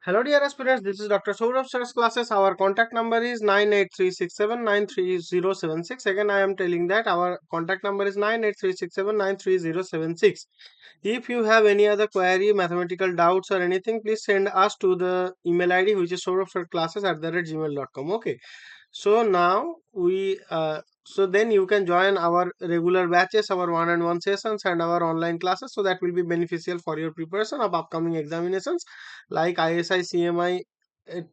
Hello dear aspirants, this is Dr. Sourav Sir's classes. Our contact number is 98367930076. Again, I am telling that our contact number is 98367930076. If you have any other query, mathematical doubts or anything, please send us to the email ID which is souravsirclasses@gmail.com. Okay. So now so then you can join our regular batches, our one-on-one sessions and our online classes. So that will be beneficial for your preparation of upcoming examinations like ISI, CMI,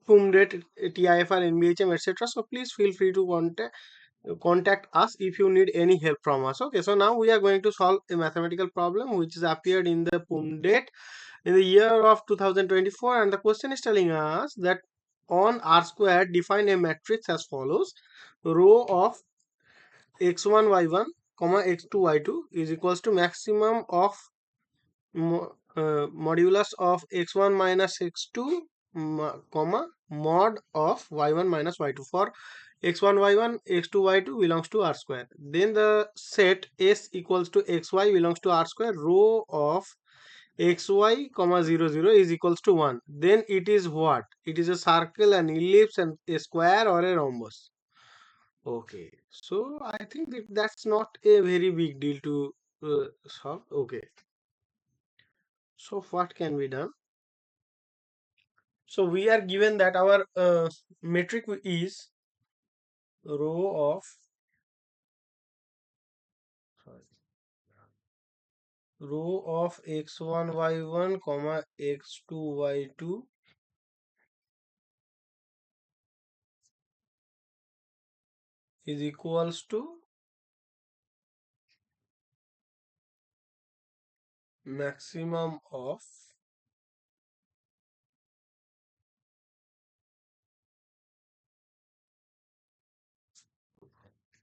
PUMDET, TIFR, NBHM, etc. So please feel free to contact us if you need any help from us. Okay, so now we are going to solve a mathematical problem which is appeared in the PUMDET in the year of 2024, and the question is telling us that on R squared define a matrix as follows: row of x1 y1 comma x2 y2 is equals to maximum of modulus of x1 minus x2 comma mod of y1 minus y2 for x1 y1 x2 y2 belongs to R square. Then the set S equals to xy belongs to R square, row of xy comma 0 0 is equals to 1. Then it is what? It is a circle, an ellipse, and a square or a rhombus. Okay, so I think that's not a very big deal to solve. Okay, so what can be done? So we are given that our metric is row of sorry, row of x1 y1 comma x2 y2 is equals to maximum of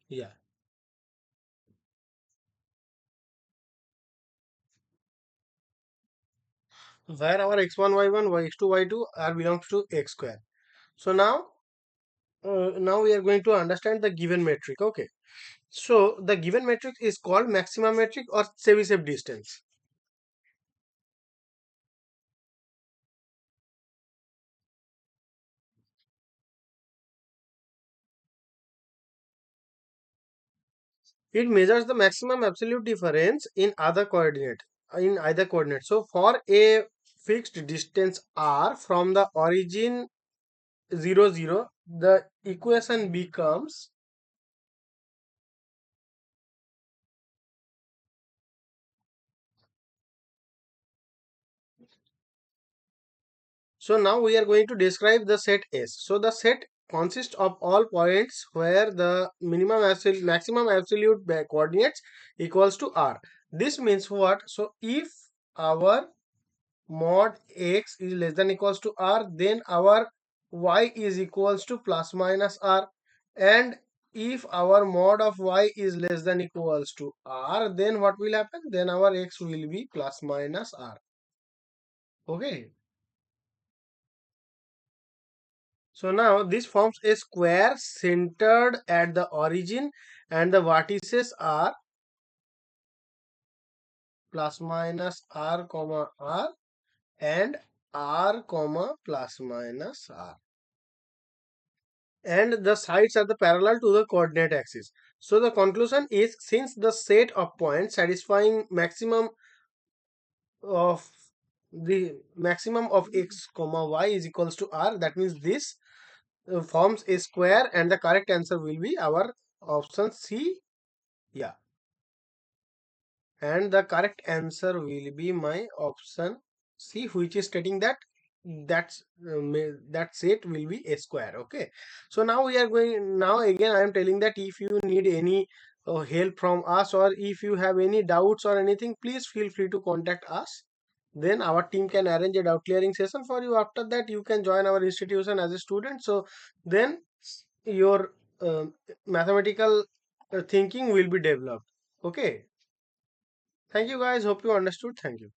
yeah, where our x1 y1 x2 y2 are belongs to x square. So now we are going to understand the given metric. Okay, so the given metric is called maximum metric or Chebyshev distance. It measures the maximum absolute difference in either coordinate. So for a fixed distance r from the origin 0 0, the equation becomes, so now we are going to describe the set S. So the set consists of all points where the maximum absolute coordinates equals to r. This means what? So if our mod x is less than equals to r, then our y is equals to plus minus r, and if our mod of y is less than equals to r, then what will happen? Then our x will be plus minus r. Okay, so now this forms a square centered at the origin, and the vertices are plus minus r comma r and r comma plus minus r, and the sides are the parallel to the coordinate axis. So the conclusion is, since the set of points satisfying of maximum of x comma y is equals to r, that means this forms a square, and the correct answer will be our option C. Yeah, and the correct answer will be my option C, which is stating that that set will be a square. Okay, so now we are going, now again I am telling that if you need any help from us, or if you have any doubts or anything, please feel free to contact us. Then our team can arrange a doubt clearing session for you. After that you can join our institution as a student. So then your mathematical thinking will be developed. Okay, thank you guys, hope you understood. Thank you.